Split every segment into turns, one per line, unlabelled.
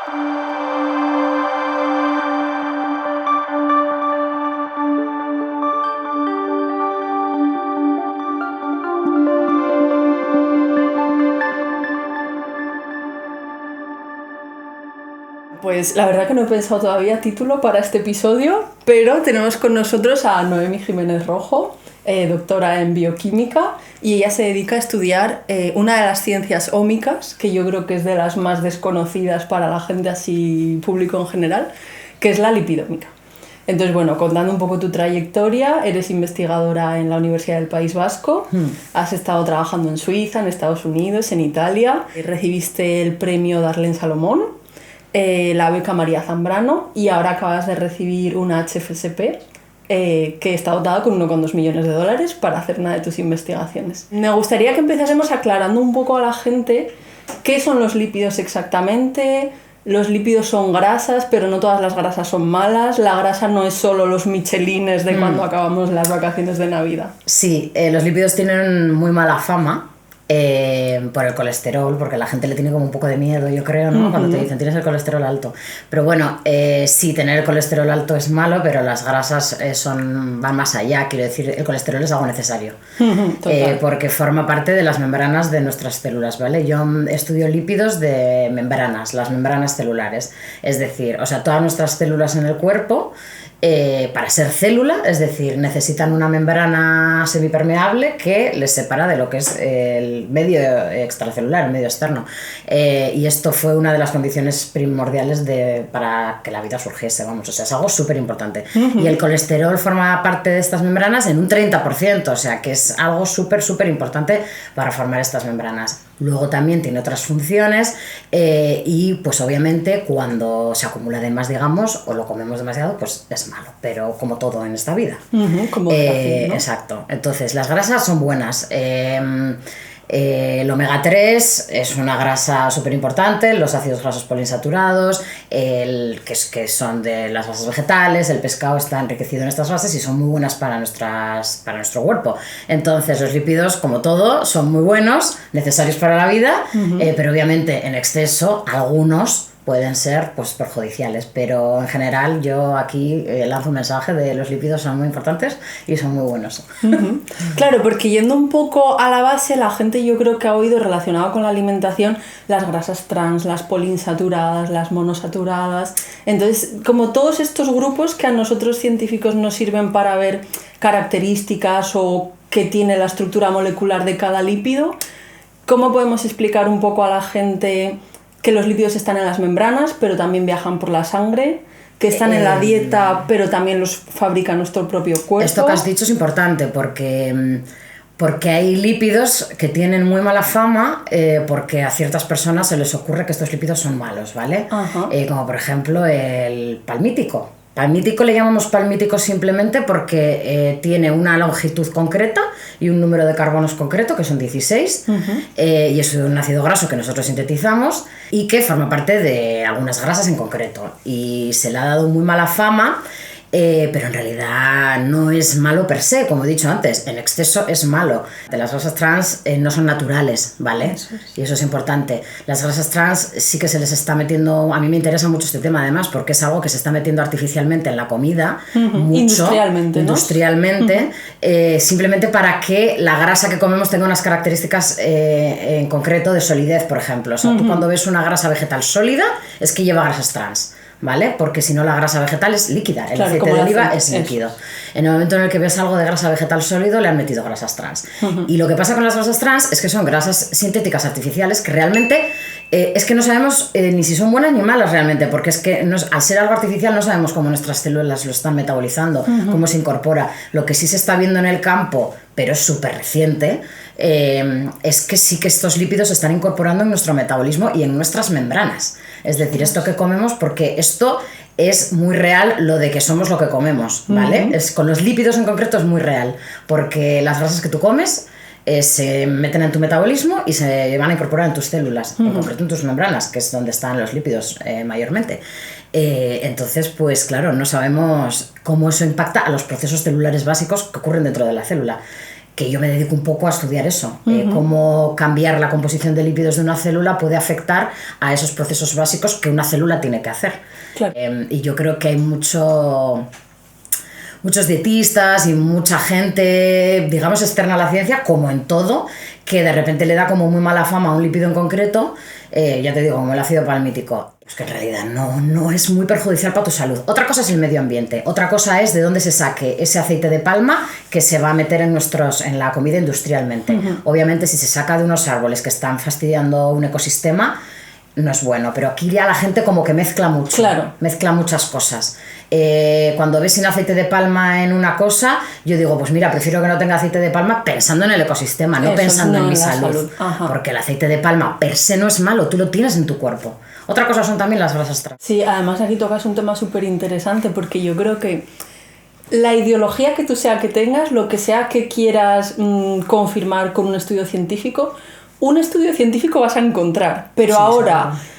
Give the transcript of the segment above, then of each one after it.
Pues la verdad que no he pensado todavía título para este episodio, pero tenemos con nosotros a Noemi Jiménez Rojo, doctora en bioquímica, y ella se dedica a estudiar una de las ciencias ómicas, que yo creo que es de las más desconocidas para la gente así público en general, que es la lipidómica. Entonces, bueno, contando un poco tu trayectoria, eres investigadora en la Universidad del País Vasco, has estado trabajando en Suiza, en Estados Unidos, en Italia, recibiste el premio Darlene Salomón, la beca María Zambrano, y ahora acabas de recibir una HFSP que está dotada con 1,2 millones de dólares para hacer una de tus investigaciones. Me gustaría que empezásemos aclarando un poco a la gente qué son los lípidos exactamente. Los lípidos son grasas, pero no todas las grasas son malas. La grasa no es solo los michelines de cuando acabamos las vacaciones de Navidad.
Sí, los lípidos tienen muy mala fama por el colesterol, porque la gente le tiene como un poco de miedo, yo creo, ¿no? Cuando te dicen tienes el colesterol alto. Pero bueno, sí, tener el colesterol alto es malo, pero las grasas van más allá. Quiero decir, el colesterol es algo necesario, porque forma parte de las membranas de nuestras células, ¿vale? Yo estudio lípidos de membranas, las membranas celulares. Es decir, o sea, todas nuestras células en el cuerpo, para ser célula, es decir, necesitan una membrana semipermeable que les separa de lo que es el medio extracelular, el medio externo. Y esto fue una de las condiciones primordiales para que la vida surgiese, vamos, o sea, es algo súper importante. Y el colesterol forma parte de estas membranas en un 30%, o sea, que es algo súper, súper importante para formar estas membranas. Luego también tiene otras funciones y pues obviamente cuando se acumula de más, digamos, o lo comemos demasiado, pues es malo, pero como todo en esta vida.
Como fácil, ¿no?
Exacto. Entonces las grasas son buenas. El omega 3 es una grasa súper importante, los ácidos grasos poliinsaturados, que son de las grasas vegetales, el pescado está enriquecido en estas grasas y son muy buenas para nuestro cuerpo. Entonces los lípidos, como todo, son muy buenos, necesarios para la vida, pero obviamente en exceso algunos pueden ser pues perjudiciales, pero en general yo aquí lanzo un mensaje de los lípidos son muy importantes y son muy buenos.
Claro, porque yendo un poco a la base, la gente yo creo que ha oído relacionado con la alimentación las grasas trans, las poliinsaturadas, las monosaturadas. Entonces, como todos estos grupos que a nosotros científicos nos sirven para ver características o qué tiene la estructura molecular de cada lípido, ¿cómo podemos explicar un poco a la gente que los lípidos están en las membranas, pero también viajan por la sangre, que están en la dieta, pero también los fabrica nuestro propio cuerpo?
Esto que has dicho es importante porque hay lípidos que tienen muy mala fama porque a ciertas personas se les ocurre que estos lípidos son malos, ¿vale? Como por ejemplo el palmítico. Palmítico le llamamos palmítico simplemente porque tiene una longitud concreta y un número de carbonos concreto, que son 16, y es un ácido graso que nosotros sintetizamos y que forma parte de algunas grasas en concreto. Y se le ha dado muy mala fama, pero en realidad no es malo per se, como he dicho antes, en exceso es malo. Las grasas trans no son naturales, ¿vale? Eso es. Y eso es importante. Las grasas trans sí que se les está metiendo, a mí me interesa mucho este tema además, porque es algo que se está metiendo artificialmente en la comida, mucho, industrialmente, ¿no? Simplemente para que la grasa que comemos tenga unas características en concreto de solidez, por ejemplo. O sea, tú cuando ves una grasa vegetal sólida, es que lleva grasas trans, ¿vale? Porque si no la grasa vegetal es líquida, el aceite de oliva es líquido. En el momento en el que ves algo de grasa vegetal sólido le han metido grasas trans. Y lo que pasa con las grasas trans es que son grasas sintéticas artificiales que realmente es que no sabemos ni si son buenas ni malas realmente, porque es que al ser algo artificial no sabemos cómo nuestras células lo están metabolizando, cómo se incorpora. Lo que sí se está viendo en el campo, pero es súper reciente, es que sí que estos lípidos se están incorporando en nuestro metabolismo y en nuestras membranas. Es decir, esto que comemos, porque esto es muy real, lo de que somos lo que comemos, ¿vale? Con los lípidos en concreto es muy real, porque las grasas que tú comes se meten en tu metabolismo y se van a incorporar en tus células, en concreto en tus membranas, que es donde están los lípidos mayormente. Entonces, pues claro, no sabemos cómo eso impacta a los procesos celulares básicos que ocurren dentro de la célula. que yo me dedico un poco a estudiar eso, cómo cambiar la composición de lípidos de una célula puede afectar a esos procesos básicos que una célula tiene que hacer.
Claro.
Y yo creo que hay muchos dietistas y mucha gente, digamos, externa a la ciencia, como en todo, que de repente le da como muy mala fama a un lípido en concreto, ya te digo, como el ácido palmítico. Es que en realidad no es muy perjudicial para tu salud. Otra cosa es el medio ambiente, otra cosa es de dónde se saque ese aceite de palma que se va a meter en la comida industrialmente. Obviamente, si se saca de unos árboles que están fastidiando un ecosistema, no es bueno, pero aquí ya la gente como que mezcla mucho, mezcla muchas cosas. Cuando ves sin aceite de palma en una cosa, yo digo, pues mira, prefiero que no tenga aceite de palma pensando en el ecosistema, no pensando en mi salud. Porque el aceite de palma per se no es malo, tú lo tienes en tu cuerpo. Otra cosa son también las grasas trans.
Sí, además aquí tocas un tema súper interesante, porque yo creo que la ideología que tú sea que tengas, lo que sea que quieras confirmar con un estudio científico vas a encontrar, pero sí, ahora... Seguro.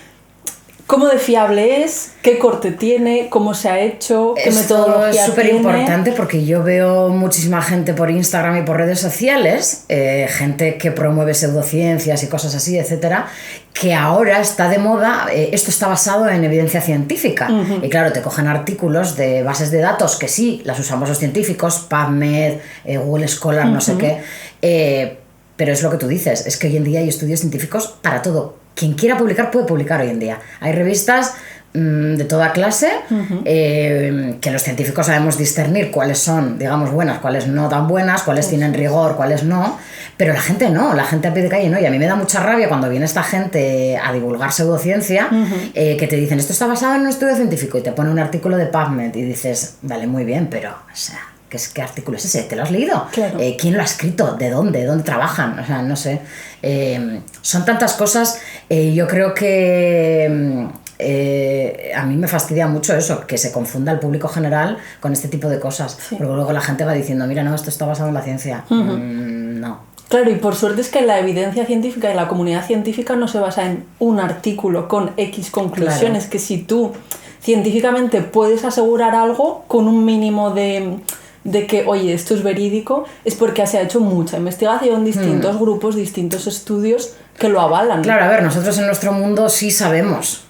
¿Cómo de fiable es? ¿Qué corte tiene? ¿Cómo se ha hecho? ¿Qué metodología tiene? Es súper
importante porque yo veo muchísima gente por Instagram y por redes sociales, gente que promueve pseudociencias y cosas así, etcétera, que ahora está de moda, esto está basado en evidencia científica. Y claro, te cogen artículos de bases de datos que sí, las usamos los científicos, PubMed, Google Scholar, no sé qué, pero es lo que tú dices, es que hoy en día hay estudios científicos para todo. Quien quiera publicar puede publicar hoy en día. Hay revistas de toda clase que los científicos sabemos discernir cuáles son, digamos, buenas, cuáles no tan buenas, cuáles tienen rigor, cuáles no, pero la gente no, la gente a pie de calle no. Y a mí me da mucha rabia cuando viene esta gente a divulgar pseudociencia, que te dicen, esto está basado en un estudio científico y te pone un artículo de PubMed y dices, vale, muy bien, pero, o sea... ¿Qué artículo es ese? ¿Te lo has leído?
Claro.
¿Quién lo ha escrito? ¿De dónde? ¿Dónde trabajan? O sea, no sé. Son tantas cosas. Yo creo que a mí me fastidia mucho eso, que se confunda el público general con este tipo de cosas. Sí. Porque luego la gente va diciendo, mira, no, esto está basado en la ciencia. No.
Claro, y por suerte es que la evidencia científica y la comunidad científica no se basa en un artículo con X conclusiones, claro. Que si tú científicamente puedes asegurar algo con un mínimo de que, oye, esto es verídico, es porque se ha hecho mucha investigación, distintos grupos, distintos estudios que lo avalan.
Claro, a ver, nosotros en nuestro mundo sí sabemos,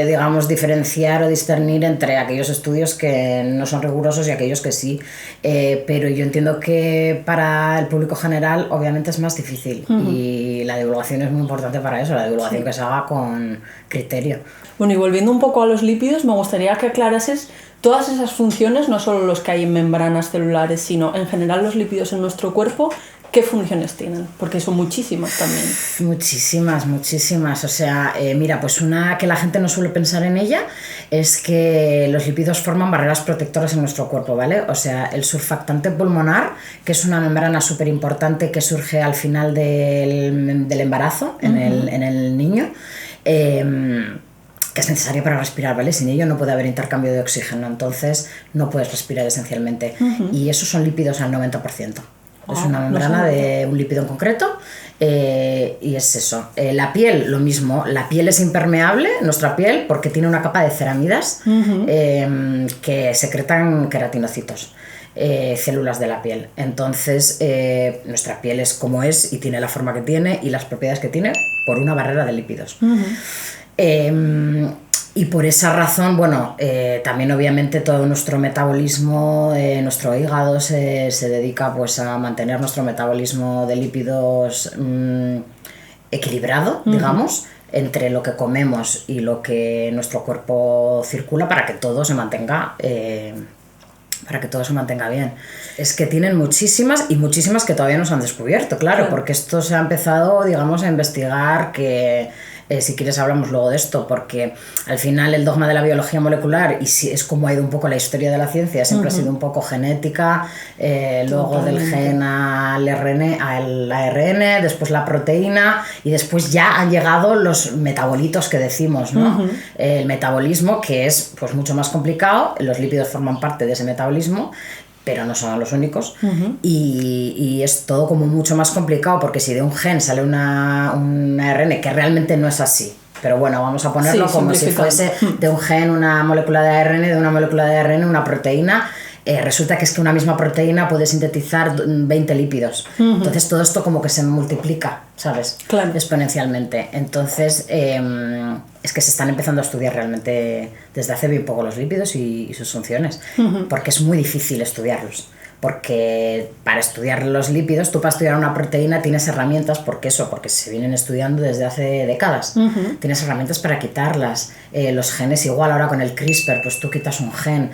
digamos, diferenciar o discernir entre aquellos estudios que no son rigurosos y aquellos que sí, pero yo entiendo que para el público general obviamente es más difícil y la divulgación es muy importante para eso, la divulgación que se haga con criterio.
Bueno, y volviendo un poco a los lípidos, me gustaría que aclarases todas esas funciones, no solo los que hay en membranas celulares, sino en general los lípidos en nuestro cuerpo, ¿qué funciones tienen? Porque son muchísimas también. Muchísimas. O sea, mira, pues una que la gente no suele pensar en ella es que los lípidos forman barreras protectoras en nuestro cuerpo, ¿vale? O sea, el surfactante pulmonar, que es una membrana súper importante que surge al final del embarazo en el niño, que es necesario para respirar, ¿vale? Sin ello no puede haber intercambio de oxígeno, entonces no puedes respirar esencialmente. Y esos son lípidos al 90%. Es una membrana de un lípido en concreto y es eso. La piel, lo mismo. La piel es impermeable, nuestra piel, porque tiene una capa de ceramidas que secretan queratinocitos. Células de la piel. Entonces, nuestra piel es como es y tiene la forma que tiene y las propiedades que tiene por una barrera de lípidos. Y por esa razón, bueno, también obviamente todo nuestro metabolismo, nuestro hígado se dedica pues a mantener nuestro metabolismo de lípidos equilibrado, digamos, entre lo que comemos y lo que nuestro cuerpo circula para que todo se mantenga bien. Es que tienen muchísimas y muchísimas que todavía no se han descubierto, claro, porque esto se ha empezado, digamos, a investigar que... si quieres hablamos luego de esto, porque al final el dogma de la biología molecular, y si es como ha ido un poco la historia de la ciencia, siempre ha sido un poco genética, luego del gen al ARN, después la proteína, y después ya han llegado los metabolitos que decimos, ¿no? El metabolismo, que es pues mucho más complicado, los lípidos forman parte de ese metabolismo, pero no son los únicos, y es todo como mucho más complicado, porque si de un gen sale un ARN, que realmente no es así, pero bueno, vamos a ponerlo como si fuese de un gen una molécula de ARN, de una molécula de ARN una proteína,
resulta que es que una misma proteína puede sintetizar 20 lípidos. Entonces todo esto como que se multiplica, ¿sabes?
Claro.
Exponencialmente. Entonces es que se están empezando a estudiar realmente desde hace bien poco los lípidos y sus funciones, porque es muy difícil estudiarlos. Porque para estudiar los lípidos, tú para estudiar una proteína tienes herramientas, porque se vienen estudiando desde hace décadas. Tienes herramientas para quitarlas. Los genes igual, ahora con el CRISPR, pues tú quitas un gen,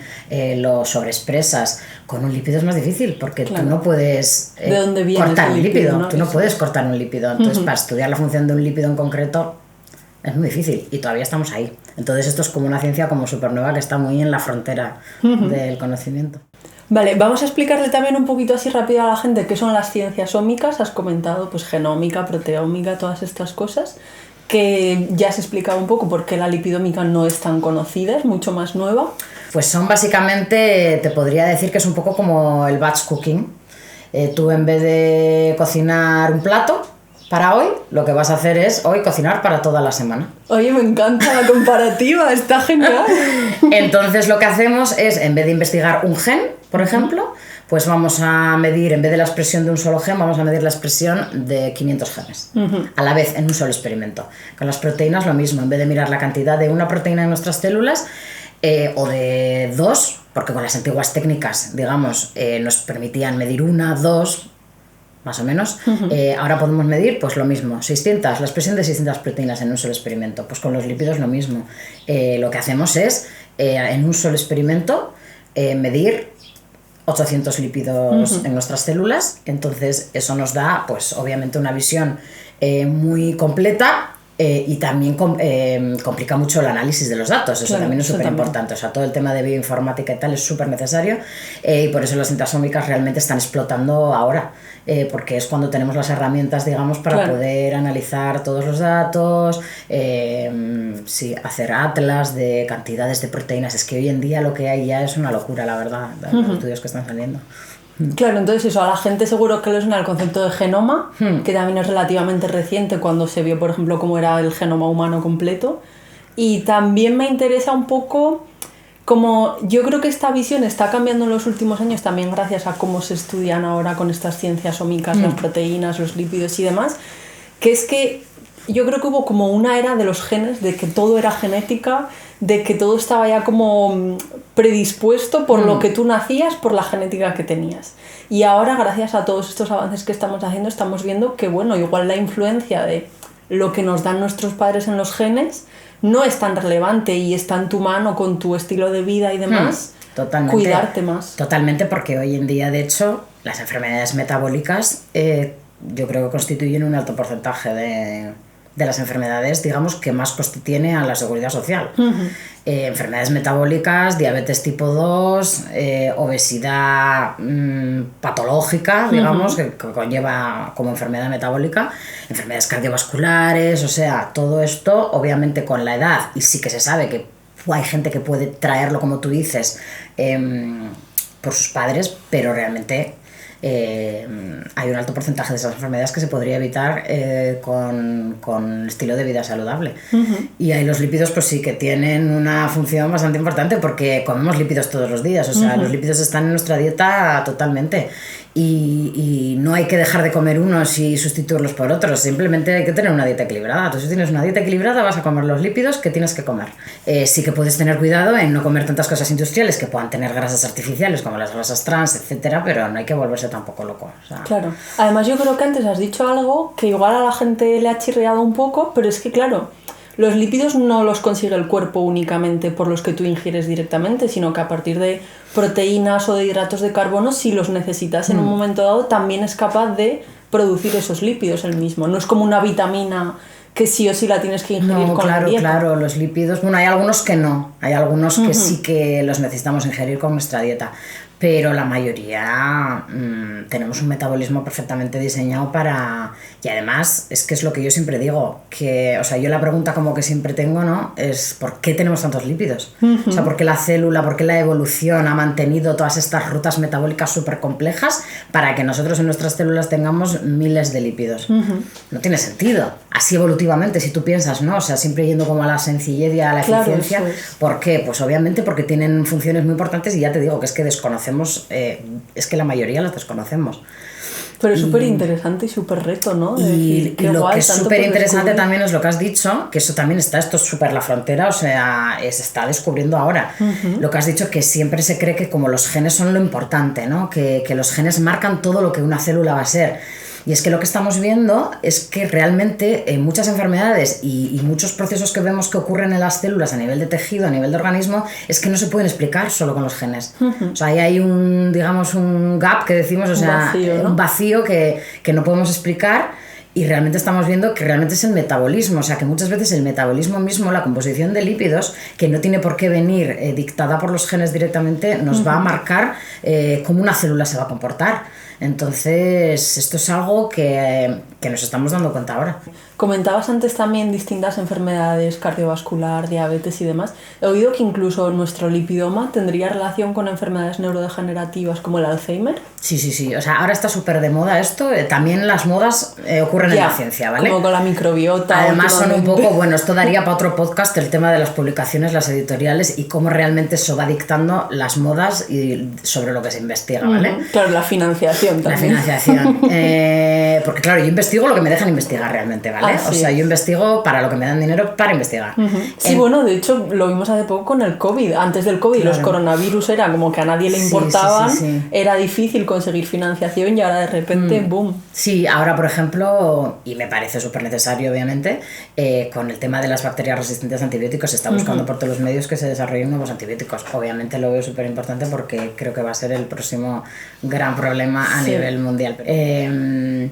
lo sobreexpresas. Con un lípido es más difícil, porque tú no puedes
¿De dónde viene
cortar un lípido.
¿no?
Tú no puedes cortar un lípido. Entonces, para estudiar la función de un lípido en concreto, es muy difícil y todavía estamos ahí. Entonces esto es como una ciencia como súper nueva que está muy en la frontera del conocimiento.
Vale, vamos a explicarle también un poquito así rápido a la gente qué son las ciencias ómicas. Has comentado pues genómica, proteómica, todas estas cosas, que ya has explicado un poco por qué la lipidómica no es tan conocida, es mucho más nueva.
Pues son básicamente, te podría decir que es un poco como el batch cooking. Tú en vez de cocinar un plato para hoy, lo que vas a hacer es hoy cocinar para toda la semana.
Oye, me encanta la comparativa, está genial.
Entonces lo que hacemos es, en vez de investigar un gen, por ejemplo, pues vamos a medir, en vez de la expresión de un solo gen, vamos a medir la expresión de 500 genes, a la vez, en un solo experimento. Con las proteínas lo mismo, en vez de mirar la cantidad de una proteína en nuestras células, o de dos, porque con las antiguas técnicas, digamos, nos permitían medir una, dos, más o menos, ahora podemos medir pues lo mismo, 600, la expresión de 600 proteínas en un solo experimento. Pues con los lípidos lo mismo. Lo que hacemos es, en un solo experimento, medir 800 lípidos en nuestras células. Entonces eso nos da, pues obviamente, una visión muy completa. Y también complica mucho el análisis de los datos, eso también es súper importante. O sea, todo el tema de bioinformática y tal es súper necesario, y por eso las cintas ómicas realmente están explotando ahora, porque es cuando tenemos las herramientas, digamos, para poder analizar todos los datos, hacer atlas de cantidades de proteínas. Es que hoy en día lo que hay ya es una locura, la verdad, los estudios que están saliendo.
Claro, entonces eso, a la gente seguro que le suena el concepto de genoma, que también es relativamente reciente cuando se vio, por ejemplo, cómo era el genoma humano completo. Y también me interesa un poco, como yo creo que esta visión está cambiando en los últimos años también gracias a cómo se estudian ahora con estas ciencias ómicas, las proteínas, los lípidos y demás, que es que yo creo que hubo como una era de los genes, de que todo era genética, de que todo estaba ya como predispuesto por lo que tú nacías, por la genética que tenías. Y ahora, gracias a todos estos avances que estamos haciendo, estamos viendo que, bueno, igual la influencia de lo que nos dan nuestros padres en los genes no es tan relevante y está en tu mano con tu estilo de vida y demás.
Totalmente.
Cuidarte más.
Totalmente, porque hoy en día, de hecho, las enfermedades metabólicas yo creo que constituyen un alto porcentaje de las enfermedades, digamos, que más coste tiene a la seguridad social. Enfermedades metabólicas, diabetes tipo 2, obesidad patológica, digamos, que conlleva como enfermedad metabólica, enfermedades cardiovasculares, o sea, todo esto, obviamente con la edad, y sí que se sabe que hay gente que puede traerlo, como tú dices, por sus padres, pero realmente hay un alto porcentaje de esas enfermedades que se podría evitar con el estilo de vida saludable. Y ahí los lípidos pues sí que tienen una función bastante importante, porque comemos lípidos todos los días, o sea, los lípidos están en nuestra dieta totalmente, y no hay que dejar de comer unos y sustituirlos por otros, simplemente hay que tener una dieta equilibrada. Entonces, si tienes una dieta equilibrada, vas a comer los lípidos que tienes que comer. Sí que puedes tener cuidado en no comer tantas cosas industriales que puedan tener grasas artificiales, como las grasas trans, etcétera, pero no hay que volverse tampoco loco. O sea.
Claro. Además, yo creo que antes has dicho algo que igual a la gente le ha chirriado un poco, pero es que, claro, los lípidos no los consigue el cuerpo únicamente por los que tú ingieres directamente, sino que a partir de proteínas o de hidratos de carbono, si los necesitas en un momento dado, también es capaz de producir esos lípidos él mismo. No es como una vitamina que sí o sí la tienes que ingerir con la dieta.
Claro, los lípidos, bueno, hay algunos que no, hay algunos que sí que los necesitamos ingerir con nuestra dieta, pero la mayoría tenemos un metabolismo perfectamente diseñado para... Y además, es que es lo que yo siempre digo, que, o sea, yo la pregunta como que siempre tengo, ¿no?, es ¿por qué tenemos tantos lípidos? O sea, ¿por qué la célula, por qué la evolución ha mantenido todas estas rutas metabólicas súper complejas para que nosotros en nuestras células tengamos miles de lípidos? No tiene sentido. Así evolutivamente, si tú piensas, ¿no? O sea, siempre yendo como a la sencillez y a la eficiencia. ¿Por qué? Pues obviamente porque tienen funciones muy importantes, y ya te digo que es que desconocemos conocemos, es que la mayoría las desconocemos.
Pero es súper interesante y súper reto, ¿no?
Y lo que es súper interesante también es lo que has dicho, que eso también está, esto es súper la frontera, o sea, se está descubriendo ahora. Lo que has dicho, que siempre se cree que como los genes son lo importante, ¿no? Que los genes marcan todo lo que una célula va a ser. Y es que lo que estamos viendo es que realmente muchas enfermedades y muchos procesos que vemos que ocurren en las células a nivel de tejido, a nivel de organismo, es que no se pueden explicar solo con los genes. O sea, ahí hay un, digamos, un gap que decimos, o sea, vacío, ¿no? Un vacío que no podemos explicar. Y realmente estamos viendo que realmente es el metabolismo, o sea que muchas veces el metabolismo mismo, la composición de lípidos, que no tiene por qué venir dictada por los genes directamente, nos va a marcar cómo una célula se va a comportar. Entonces, esto es algo que nos estamos dando cuenta ahora.
Comentabas antes también distintas enfermedades cardiovascular, diabetes y demás. He oído que incluso nuestro lipidoma tendría relación con enfermedades neurodegenerativas como el Alzheimer.
Sí. O sea, ahora está súper de moda esto. También las modas ocurren en la ciencia, ¿vale?
Como con la microbiota.
Además son un poco, bueno, esto daría para otro podcast, el tema de las publicaciones, las editoriales y cómo realmente eso va dictando las modas y sobre lo que se investiga, ¿vale?
Claro, la financiación también.
La financiación. Porque claro, yo investigo lo que me dejan investigar realmente, ¿vale? O sea, yo investigo para lo que me dan dinero para investigar.
Sí, bueno, de hecho lo vimos hace poco con el COVID. Antes del COVID los coronavirus era como que a nadie le importaban, era difícil conseguir financiación y ahora de repente, boom.
Sí, ahora por ejemplo, y me parece súper necesario obviamente, con el tema de las bacterias resistentes a antibióticos se está buscando por todos los medios que se desarrollen nuevos antibióticos. Obviamente lo veo súper importante porque creo que va a ser el próximo gran problema a nivel mundial.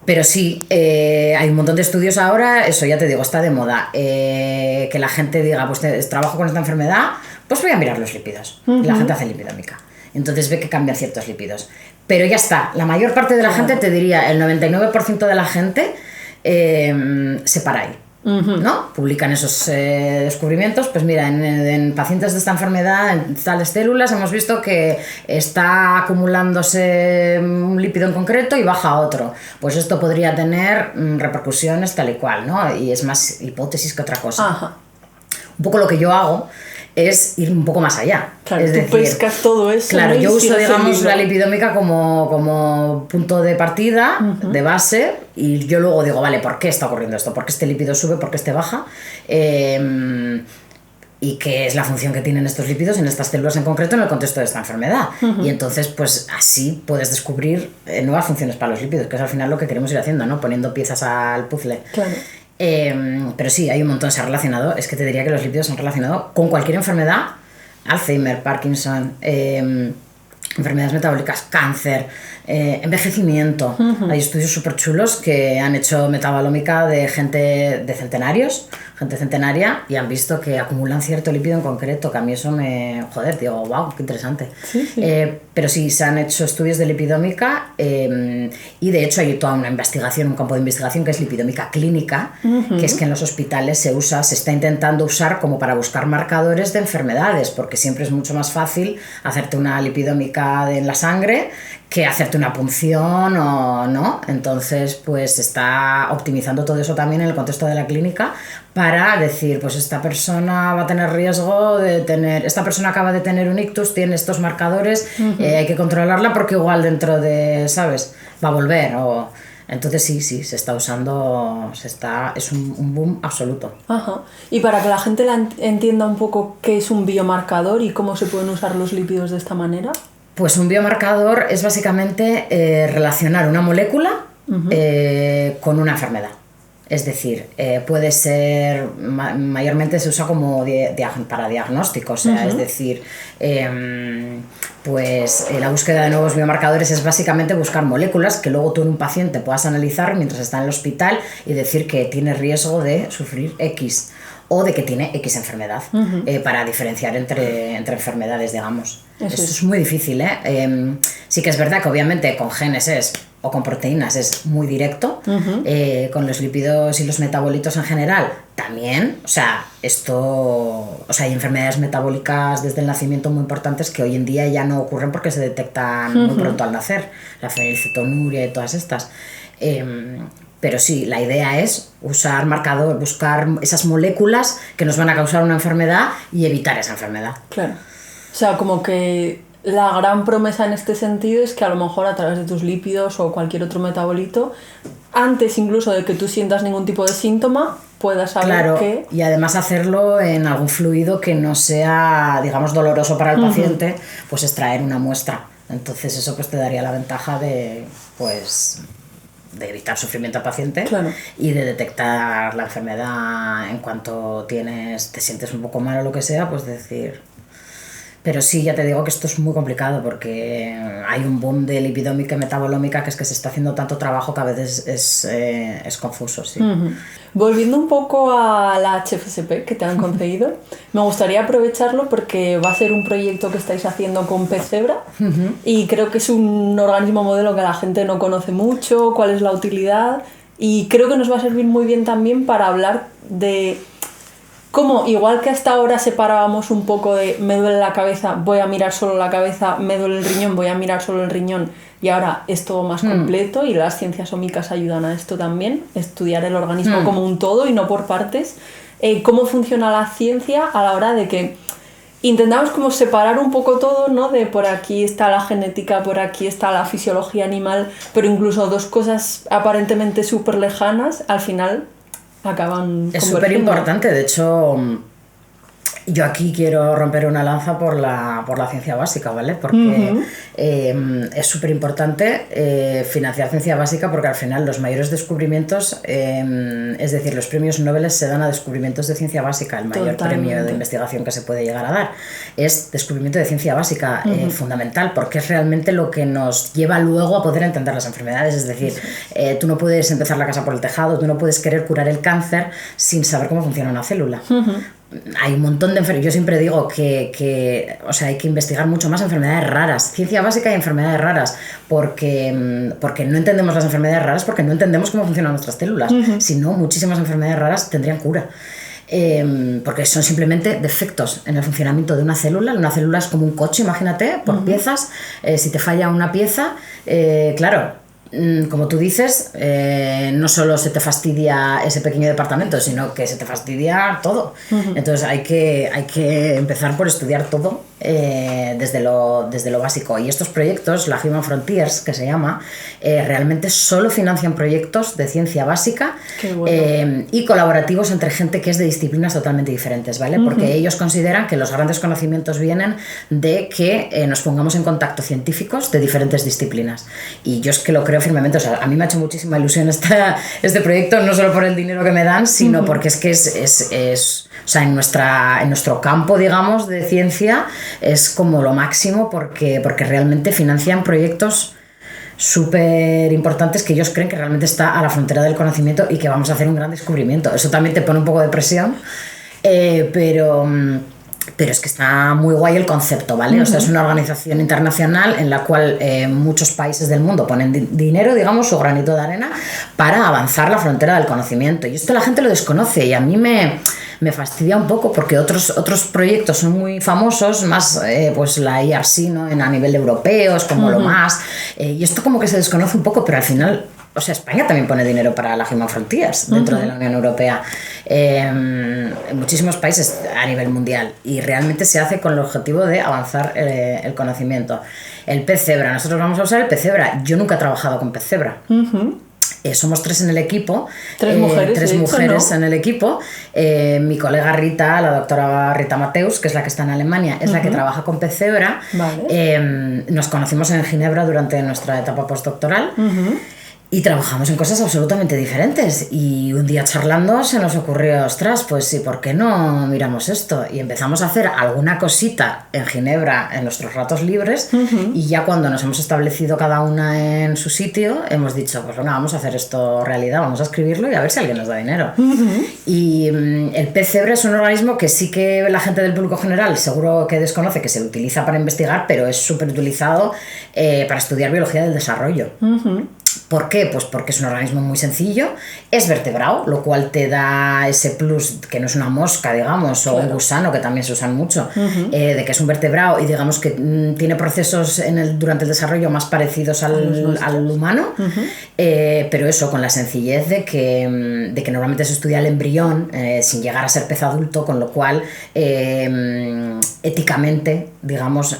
Pero sí, hay un montón de estudios ahora, eso ya te digo, está de moda, que la gente diga, pues trabajo con esta enfermedad, pues voy a mirar los lípidos. La gente hace lipidómica, entonces ve que cambian ciertos lípidos. Pero ya está, la mayor parte de la gente, te diría, el 99% de la gente se para ahí. ¿No? Publican esos descubrimientos, pues mira, en pacientes de esta enfermedad, en tales células, hemos visto que está acumulándose un lípido en concreto y baja otro. Pues esto podría tener repercusiones tal y cual, ¿no? Y es más hipótesis que otra cosa. Un poco lo que yo hago es ir un poco más allá.
Claro,
es
tú
decir,
pescas todo eso.
Claro, yo uso, digamos, la lipidómica como punto de partida, de base, y yo luego digo, vale, ¿por qué está ocurriendo esto? ¿Por qué este lípido sube? ¿Por qué este baja? Y qué es la función que tienen estos lípidos en estas células en concreto en el contexto de esta enfermedad. Y entonces, pues así puedes descubrir nuevas funciones para los lípidos, que es al final lo que queremos ir haciendo, ¿no? Poniendo piezas al puzzle.
Claro.
Pero sí, hay un montón, se ha relacionado, es que te diría que los lípidos se han relacionado con cualquier enfermedad, Alzheimer, Parkinson, enfermedades metabólicas, cáncer, envejecimiento. Hay estudios súper chulos que han hecho metabolómica de gente de centenarios, gente centenaria, y han visto que acumulan cierto lípido en concreto, que a mí eso me... Joder, digo, wow, qué interesante. Pero sí, se han hecho estudios de lipidómica y de hecho hay toda una investigación, un campo de investigación que es lipidómica clínica, que es que en los hospitales se está intentando usar como para buscar marcadores de enfermedades, porque siempre es mucho más fácil hacerte una lipidómica en la sangre que hacerte una punción o no. Entonces, pues se está optimizando todo eso también en el contexto de la clínica para decir, pues esta persona va a tener riesgo de tener, esta persona acaba de tener un ictus, tiene estos marcadores, hay que controlarla porque igual dentro de, ¿sabes?, va a volver o... Entonces sí, se está usando, es un boom absoluto.
Y para que la gente entienda un poco qué es un biomarcador y cómo se pueden usar los lípidos de esta manera.
Pues un biomarcador es básicamente relacionar una molécula con una enfermedad. Es decir, puede ser, mayormente se usa como para diagnóstico, o sea, es decir, pues la búsqueda de nuevos biomarcadores es básicamente buscar moléculas que luego tú en un paciente puedas analizar mientras está en el hospital y decir que tiene riesgo de sufrir X o de que tiene X enfermedad, para diferenciar entre enfermedades, digamos. Esto es muy difícil, ¿eh? Sí que es verdad que obviamente con genes o con proteínas es muy directo, con los lípidos y los metabolitos en general también, o sea, hay enfermedades metabólicas desde el nacimiento muy importantes que hoy en día ya no ocurren porque se detectan muy pronto al nacer, la fenilcetonuria y todas estas. Pero sí, la idea es usar marcador, buscar esas moléculas que nos van a causar una enfermedad y evitar esa enfermedad.
Claro. O sea, como que la gran promesa en este sentido es que a lo mejor a través de tus lípidos o cualquier otro metabolito, antes incluso de que tú sientas ningún tipo de síntoma, puedas saber que...
Y además hacerlo en algún fluido que no sea, digamos, doloroso para el paciente, pues extraer una muestra. Entonces eso pues te daría la ventaja de, pues, de evitar sufrimiento al paciente y de detectar la enfermedad en cuanto te sientes un poco mal o lo que sea, pues decir... Pero sí, ya te digo que esto es muy complicado porque hay un boom de lipidómica y metabolómica que es que se está haciendo tanto trabajo que a veces es confuso, sí.
Volviendo un poco a la HFSP que te han concedido, me gustaría aprovecharlo porque va a ser un proyecto que estáis haciendo con pez cebra y creo que es un organismo modelo que la gente no conoce mucho, cuál es la utilidad, y creo que nos va a servir muy bien también para hablar de... Como igual que hasta ahora separábamos un poco de me duele la cabeza, voy a mirar solo la cabeza, me duele el riñón, voy a mirar solo el riñón, y ahora es todo más completo y las ciencias ómicas ayudan a esto también, estudiar el organismo como un todo y no por partes. Cómo funciona la ciencia a la hora de que intentamos como separar un poco todo, ¿no? De por aquí está la genética, por aquí está la fisiología animal, pero incluso dos cosas aparentemente súper lejanas, al final... acaban
es súper importante, de hecho yo aquí quiero romper una lanza por la ciencia básica, ¿vale? Porque es súper importante financiar ciencia básica porque al final los mayores descubrimientos, es decir, los premios Nobel se dan a descubrimientos de ciencia básica, el mayor premio de investigación que se puede llegar a dar es descubrimiento de ciencia básica, fundamental, porque es realmente lo que nos lleva luego a poder entender las enfermedades, es decir, tú no puedes empezar la casa por el tejado, tú no puedes querer curar el cáncer sin saber cómo funciona una célula. Hay un montón de enfermedades. Yo siempre digo que o sea, hay que investigar mucho más enfermedades raras, ciencia básica y enfermedades raras, porque no entendemos las enfermedades raras, porque no entendemos cómo funcionan nuestras células. Si no, muchísimas enfermedades raras tendrían cura. Porque son simplemente defectos en el funcionamiento de una célula. Una célula es como un coche, imagínate, por piezas. Si te falla una pieza, claro, como tú dices, no solo se te fastidia ese pequeño departamento, sino que se te fastidia todo. Entonces hay que empezar por estudiar todo desde lo básico. Y estos proyectos, la Human Frontiers, que se llama, realmente solo financian proyectos de ciencia básica y colaborativos entre gente que es de disciplinas totalmente diferentes, ¿vale? Porque ellos consideran que los grandes conocimientos vienen de que nos pongamos en contacto científicos de diferentes disciplinas. Y yo es que lo creo firmemente. O sea, a mí me ha hecho muchísima ilusión este proyecto, no solo por el dinero que me dan, sino porque es que o sea, en nuestro campo, digamos, de ciencia es como lo máximo porque realmente financian proyectos súper importantes que ellos creen que realmente está a la frontera del conocimiento y que vamos a hacer un gran descubrimiento. Eso también te pone un poco de presión, pero es que está muy guay el concepto, ¿vale? O sea, es una organización internacional en la cual muchos países del mundo ponen dinero, digamos, su granito de arena para avanzar la frontera del conocimiento. Y esto la gente lo desconoce y a mí me fastidia un poco porque otros proyectos son muy famosos, más pues la IRC, ¿no? A nivel europeo es como lo más, y esto como que se desconoce un poco, pero al final, o sea, España también pone dinero para la Human Frontiers dentro de la Unión Europea, en muchísimos países a nivel mundial, y realmente se hace con el objetivo de avanzar el conocimiento. El pez cebra, nosotros vamos a usar el pez cebra. Yo nunca he trabajado con pez cebra. Somos 3 en el equipo, 3 mujeres ¿no? En el equipo. Mi colega Rita, la doctora Rita Mateus, que es la que está en Alemania, es la que trabaja con pez cebra. Vale. Nos conocimos en Ginebra durante nuestra etapa postdoctoral. Y trabajamos en cosas absolutamente diferentes. Y un día charlando se nos ocurrió, ostras, pues sí, ¿por qué no miramos esto? Y empezamos a hacer alguna cosita en Ginebra en nuestros ratos libres. Y ya cuando nos hemos establecido cada una en su sitio, hemos dicho, pues venga, vamos a hacer esto realidad, vamos a escribirlo y a ver si alguien nos da dinero. Y el pez cebra es un organismo que sí que la gente del público general seguro que desconoce, que se utiliza para investigar, pero es súper utilizado para estudiar biología del desarrollo. ¿Por qué? Pues porque es un organismo muy sencillo, es vertebrado, lo cual te da ese plus que no es una mosca, digamos, o un gusano, que también se usan mucho, de que es un vertebrado y digamos que tiene procesos durante el desarrollo más parecidos al humano, pero eso, con la sencillez de que normalmente se estudia el embrión sin llegar a ser pez adulto, con lo cual éticamente, digamos,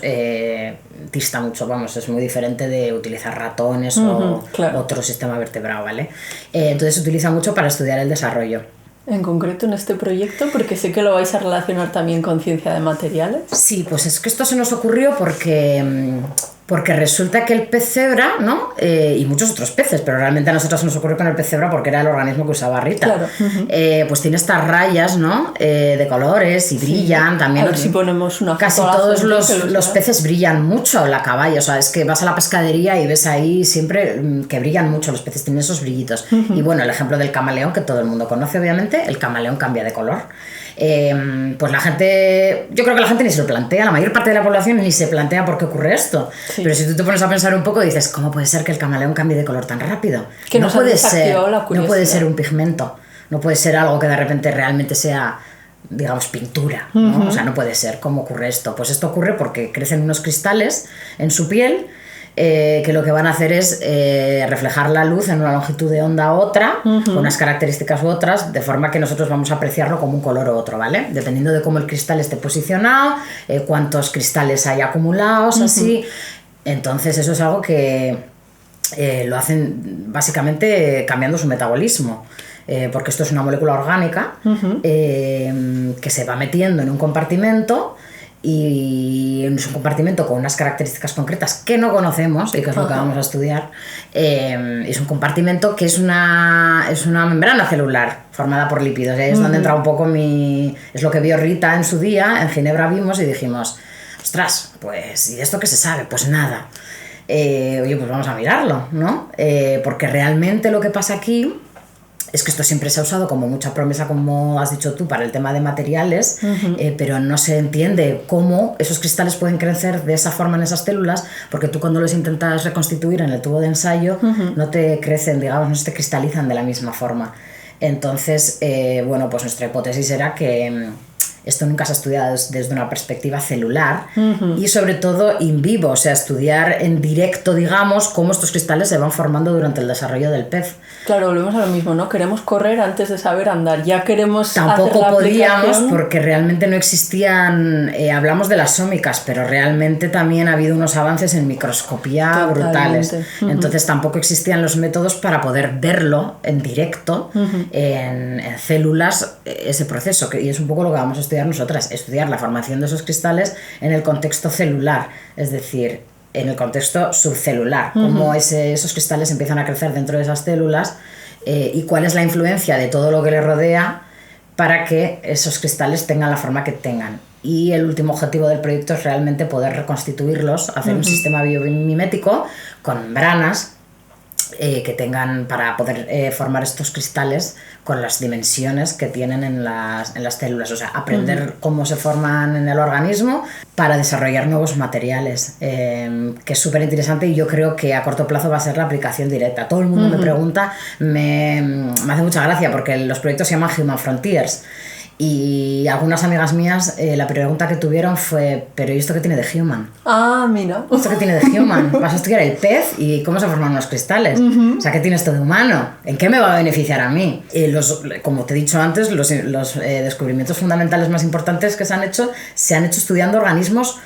dista mucho, vamos, es muy diferente de utilizar ratones o otro sistema vertebrado, ¿vale? Entonces se utiliza mucho para estudiar el desarrollo.
En concreto en este proyecto, porque sé que lo vais a relacionar también con ciencia de materiales.
Sí, pues es que esto se nos ocurrió porque resulta que el pez cebra, ¿no? Y muchos otros peces, pero realmente a nosotros se nos ocurrió con el pez cebra porque era el organismo que usaba Rita.
Claro.
Pues tiene estas rayas, ¿no? De colores y brillan también.
A ver si ponemos una foto.
Casi todos los peces brillan mucho, la caballa, o sea, es que vas a la pescadería y ves ahí siempre que brillan mucho, los peces tienen esos brillitos. Y bueno, el ejemplo del camaleón, que todo el mundo conoce obviamente, el camaleón cambia de color. Pues la gente, yo creo que la gente ni se lo plantea, la mayor parte de la población ni se plantea por qué ocurre esto. Pero si tú te pones a pensar un poco, dices, ¿cómo puede ser que el camaleón cambie de color tan rápido?
Que no puede ser,
no puede ser un pigmento, no puede ser algo que de repente realmente sea, digamos, pintura, ¿no? O sea, no puede ser. ¿Cómo ocurre esto? Pues esto ocurre porque crecen unos cristales en su piel que lo que van a hacer es reflejar la luz en una longitud de onda u otra, con unas características u otras, de forma que nosotros vamos a apreciarlo como un color u otro, ¿vale? Dependiendo de cómo el cristal esté posicionado, cuántos cristales hay acumulados, así. Entonces eso es algo que lo hacen básicamente cambiando su metabolismo. Porque esto es una molécula orgánica que se va metiendo en un compartimento, y es un compartimento con unas características concretas que no conocemos y que es lo que vamos a estudiar. Es un compartimento que es una membrana celular formada por lípidos, es donde entra un poco es lo que vio Rita en su día, en Ginebra vimos y dijimos, ostras, pues ¿y de esto qué se sabe? Pues nada. Oye, pues vamos a mirarlo, ¿no? Porque realmente lo que pasa aquí es que esto siempre se ha usado como mucha promesa, como has dicho tú, para el tema de materiales, pero no se entiende cómo esos cristales pueden crecer de esa forma en esas células, porque tú cuando los intentas reconstituir en el tubo de ensayo no te crecen, digamos, no se te cristalizan de la misma forma. Entonces, bueno, pues nuestra hipótesis era que esto nunca se ha estudiado desde una perspectiva celular y sobre todo in vivo, o sea, estudiar en directo, digamos, cómo estos cristales se van formando durante el desarrollo del pez.
Claro, volvemos a lo mismo, ¿no? Queremos correr antes de saber andar, ya queremos
Tampoco
hacer la
podíamos porque realmente no existían, hablamos de las ómicas, pero realmente también ha habido unos avances en microscopía brutales. Entonces tampoco existían los métodos para poder verlo en directo en células, ese proceso, y es un poco lo que vamos a estudiar nosotras, estudiar la formación de esos cristales en el contexto celular, es decir, en el contexto subcelular, cómo esos cristales empiezan a crecer dentro de esas células y cuál es la influencia de todo lo que le rodea para que esos cristales tengan la forma que tengan. Y el último objetivo del proyecto es realmente poder reconstituirlos, hacer un sistema biomimético con membranas que tengan para poder formar estos cristales con las dimensiones que tienen en las células, o sea, aprender cómo se forman en el organismo para desarrollar nuevos materiales, que es súper interesante y yo creo que a corto plazo va a ser la aplicación directa. Todo el mundo me pregunta, me hace mucha gracia porque los proyectos se llaman Human Frontiers. Y algunas amigas mías, la pregunta que tuvieron fue, ¿pero y esto qué tiene de human?
Ah, mira.
¿Esto qué tiene de human? Vas a estudiar el pez y cómo se forman los cristales. O sea, ¿qué tiene esto de humano? ¿En qué me va a beneficiar a mí? Como te he dicho antes, los descubrimientos fundamentales más importantes que se han hecho estudiando organismos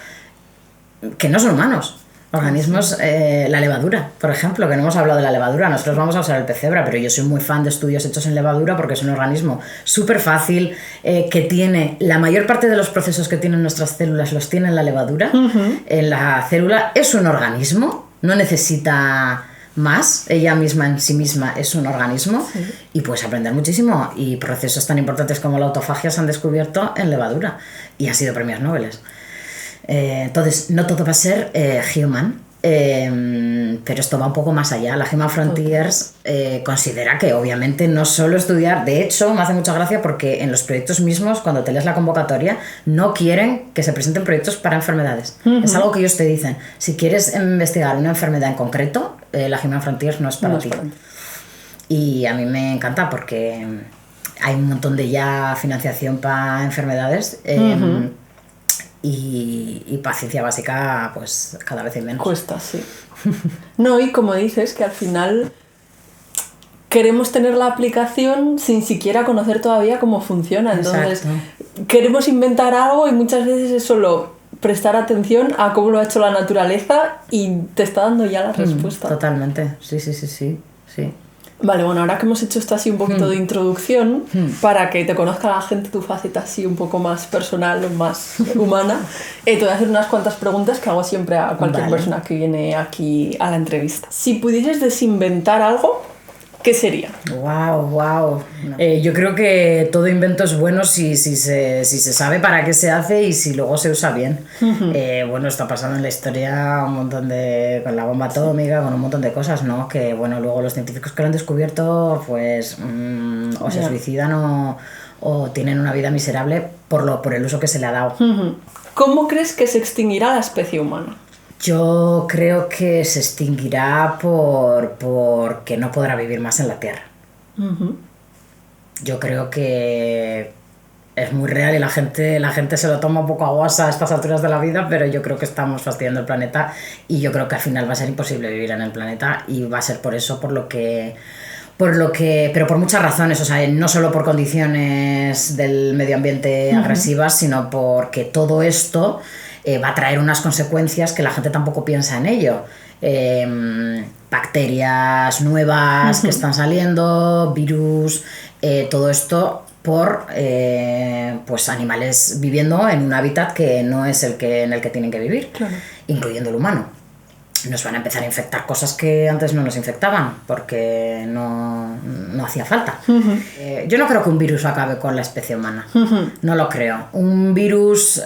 que no son humanos. Organismos, la levadura, por ejemplo, que no hemos hablado de la levadura. Nosotros vamos a usar el pez cebra, pero yo soy muy fan de estudios hechos en levadura porque es un organismo súper fácil, que tiene la mayor parte de los procesos que tienen nuestras células los tiene en la levadura. En la célula es un organismo, no necesita más, ella misma en sí misma es un organismo y puedes aprender muchísimo, y procesos tan importantes como la autofagia se han descubierto en levadura y han sido premios Nobel. Entonces no todo va a ser human, pero esto va un poco más allá. La Human Frontiers considera que obviamente no solo estudiar, de hecho me hace mucha gracia porque en los proyectos mismos, cuando te lees la convocatoria, no quieren que se presenten proyectos para enfermedades. Es algo que ellos te dicen, si quieres investigar una enfermedad en concreto, la Human Frontier no es para ti. Y a mí me encanta porque hay un montón de ya financiación para enfermedades y para ciencia básica pues cada vez hay menos.
Cuesta, sí. No, y como dices, que al final queremos tener la aplicación sin siquiera conocer todavía cómo funciona. Entonces, queremos inventar algo y muchas veces es solo prestar atención a cómo lo ha hecho la naturaleza y te está dando ya la respuesta.
Totalmente, sí.
Vale, bueno, ahora que hemos hecho esto así un poquito de introducción, para que te conozca la gente tu faceta así un poco más personal, más humana, te voy a hacer unas cuantas preguntas que hago siempre a cualquier persona que viene aquí a la entrevista. Si pudieses desinventar algo, ¿qué sería?
Wow. No. Yo creo que todo invento es bueno si se sabe para qué se hace y si luego se usa bien. Bueno, está pasando en la historia un montón con la bomba atómica, con un montón de cosas, ¿no? Que bueno, luego los científicos que lo han descubierto, pues o se suicidan o tienen una vida miserable por el uso que se le ha dado.
¿Cómo crees que se extinguirá la especie humana?
Yo creo que se extinguirá porque no podrá vivir más en la Tierra. Yo creo que es muy real y la gente se lo toma un poco a guasa a estas alturas de la vida, pero yo creo que estamos fastidiando el planeta y yo creo que al final va a ser imposible vivir en el planeta y va a ser por eso pero por muchas razones, o sea, no solo por condiciones del medio ambiente agresivas, sino porque todo esto va a traer unas consecuencias que la gente tampoco piensa en ello. Bacterias nuevas que están saliendo, virus, todo esto por pues animales viviendo en un hábitat que no es en el que tienen que vivir, incluyendo el humano. Nos van a empezar a infectar cosas que antes no nos infectaban porque no hacía falta. Yo no creo que un virus acabe con la especie humana. No lo creo. Un virus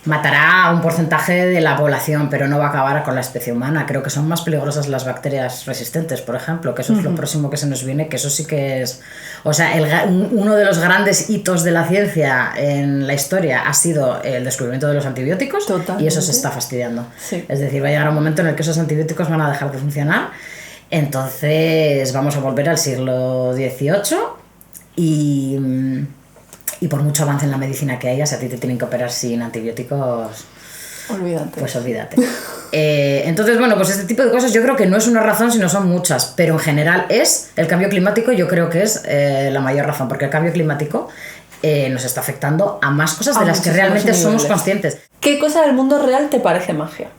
matará a un porcentaje de la población, pero no va a acabar con la especie humana. Creo que son más peligrosas las bacterias resistentes, por ejemplo, que eso es lo próximo que se nos viene, que eso sí que es... O sea, uno de los grandes hitos de la ciencia en la historia ha sido el descubrimiento de los antibióticos. Totalmente. Y eso se está fastidiando. Sí. Es decir, va a llegar un momento en el que esos antibióticos van a dejar de funcionar, entonces vamos a volver al siglo XVIII y por mucho avance en la medicina que haya, si a ti te tienen que operar sin antibióticos,
olvídate.
Pues olvídate. Entonces, bueno, pues este tipo de cosas yo creo que no es una razón, sino son muchas, pero en general es el cambio climático, yo creo que es la mayor razón, porque el cambio climático nos está afectando a más cosas de las que realmente somos conscientes.
¿Qué cosa del mundo real te parece magia?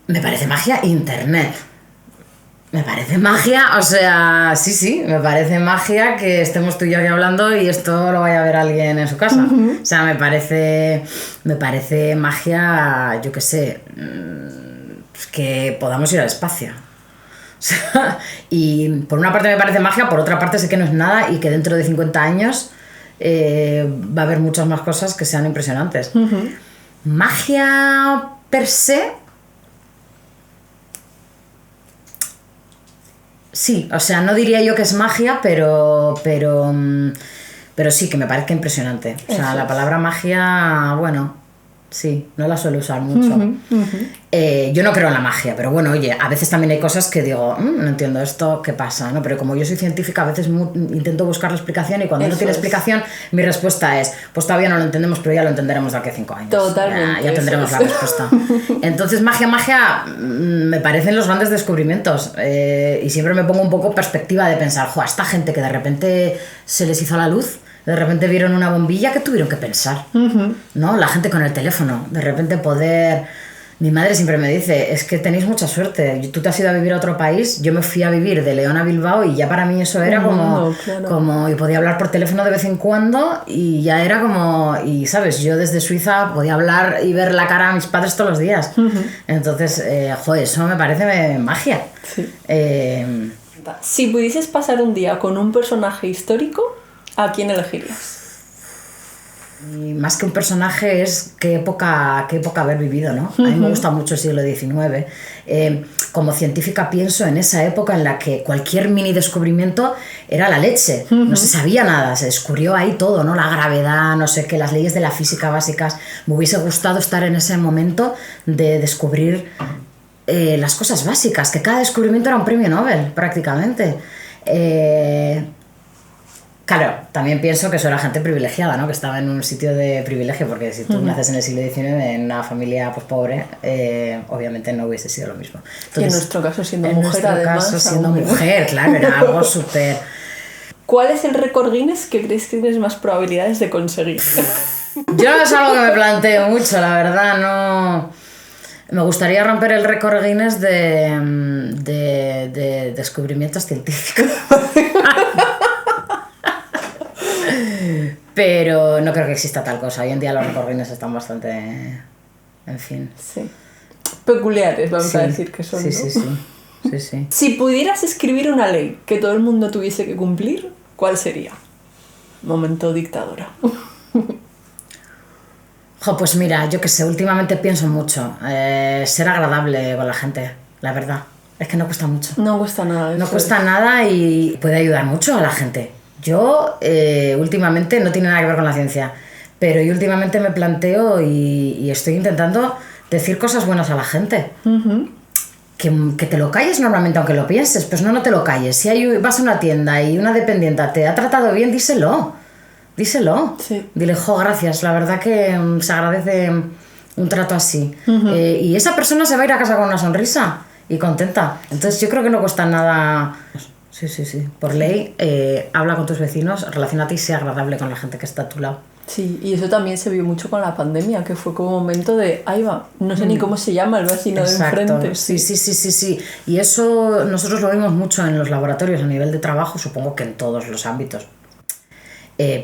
Me parece magia Internet. Me parece magia, o sea, sí, me parece magia que estemos tú y yo aquí hablando y esto lo vaya a ver alguien en su casa. O sea, me parece magia, yo qué sé, que podamos ir al espacio. O sea, y por una parte me parece magia, por otra parte sé que no es nada y que dentro de 50 años va a haber muchas más cosas que sean impresionantes. Magia per se... Sí, o sea, no diría yo que es magia, pero sí que me parece impresionante. O sea, la palabra magia, bueno, sí, no la suelo usar mucho. Yo no creo en la magia, pero bueno, oye, a veces también hay cosas que digo, no entiendo esto, ¿qué pasa? ¿No? Pero como yo soy científica, a veces intento buscar la explicación y cuando no tiene explicación, mi respuesta es, pues todavía no lo entendemos, pero ya lo entenderemos de aquí a 5 años.
Totalmente.
Ya tendremos la respuesta. Entonces, magia, me parecen los grandes descubrimientos. Y siempre me pongo un poco perspectiva de pensar, a esta gente que de repente se les hizo la luz, de repente vieron una bombilla, ¿qué tuvieron que pensar? ¿No? La gente con el teléfono, de repente poder... Mi madre siempre me dice, es que tenéis mucha suerte, tú te has ido a vivir a otro país, yo me fui a vivir de León a Bilbao y ya para mí eso era como y podía hablar por teléfono de vez en cuando y ya era como, y sabes, yo desde Suiza podía hablar y ver la cara a mis padres todos los días. Entonces, eso me parece magia.
Sí. Si pudieses pasar un día con un personaje histórico, ¿a quién elegirías?
Y más que un personaje es qué época haber vivido, ¿no? A mí me gusta mucho el siglo XIX. Como científica pienso en esa época en la que cualquier mini descubrimiento era la leche. No se sabía nada, se descubrió ahí todo, ¿no? La gravedad, no sé qué, las leyes de la física básicas. Me hubiese gustado estar en ese momento de descubrir las cosas básicas, que cada descubrimiento era un premio Nobel, prácticamente. Claro, también pienso que eso era gente privilegiada, ¿no? Que estaba en un sitio de privilegio, porque si tú naces en el siglo XIX en una familia pues pobre, obviamente no hubiese sido lo mismo.
Entonces, y en nuestro caso siendo mujer, además.
En nuestro caso siendo mujer, claro, era algo súper...
¿Cuál es el récord Guinness que crees que tienes más probabilidades de conseguir?
Yo no es algo que me planteo mucho, la verdad, no... Me gustaría romper el récord Guinness de descubrimientos científicos. Pero no creo que exista tal cosa. Hoy en día los récords Guinness están bastante... En fin.
Sí. Peculiares, vamos a decir que son,
sí,
¿no?
Sí.
Si pudieras escribir una ley que todo el mundo tuviese que cumplir, ¿cuál sería? Momento dictadora.
Pues mira, yo qué sé, últimamente pienso mucho. Ser agradable con la gente, la verdad. Es que no cuesta mucho.
No cuesta nada.
No cuesta nada y puede ayudar mucho a la gente. Yo últimamente, no tiene nada que ver con la ciencia, pero yo últimamente me planteo y estoy intentando decir cosas buenas a la gente. Uh-huh. Que te lo calles normalmente, aunque lo pienses, pues no te lo calles. Si vas a una tienda y una dependiente te ha tratado bien, díselo. Sí. Dile, gracias, la verdad que se agradece un trato así. Uh-huh. Y esa persona se va a ir a casa con una sonrisa y contenta. Entonces yo creo que no cuesta nada... Sí. Por ley, habla con tus vecinos, relaciónate y sea agradable con la gente que está a tu lado.
Sí, y eso también se vio mucho con la pandemia, que fue como un momento de, ahí va, no sé ni cómo se llama el vecino de enfrente.
Sí. Y eso nosotros lo vimos mucho en los laboratorios a nivel de trabajo, supongo que en todos los ámbitos.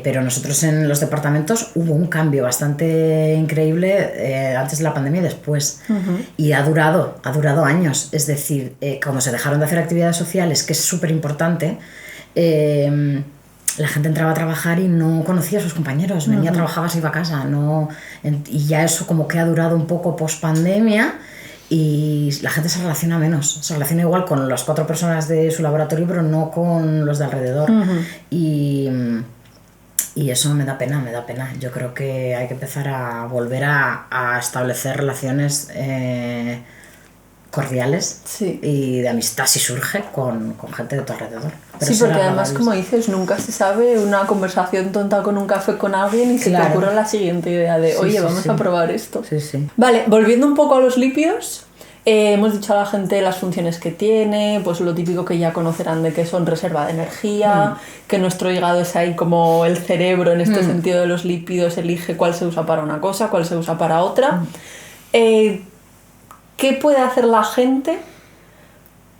Pero nosotros en los departamentos hubo un cambio bastante increíble antes de la pandemia y después. Uh-huh. Y ha durado años. Es decir, cuando se dejaron de hacer actividades sociales, que es súper importante, la gente entraba a trabajar y no conocía a sus compañeros. Venía, trabajaba, se iba a casa. Y ya eso como que ha durado un poco post-pandemia y la gente se relaciona menos. Se relaciona igual con las 4 personas de su laboratorio, pero no con los de alrededor. Uh-huh. Y eso me da pena. Yo creo que hay que empezar a volver a establecer relaciones cordiales y de amistad si surge con gente de tu alrededor.
Pero sí, porque además, como dices, nunca se sabe una conversación tonta con un café con alguien y se te ocurre la siguiente idea de, oye, vamos a probar esto.
Sí.
Vale, volviendo un poco a los lípidos. Hemos dicho a la gente las funciones que tiene, pues lo típico que ya conocerán de que son reserva de energía, que nuestro hígado es ahí como el cerebro en este sentido de los lípidos, elige cuál se usa para una cosa, cuál se usa para otra. ¿Qué puede hacer la gente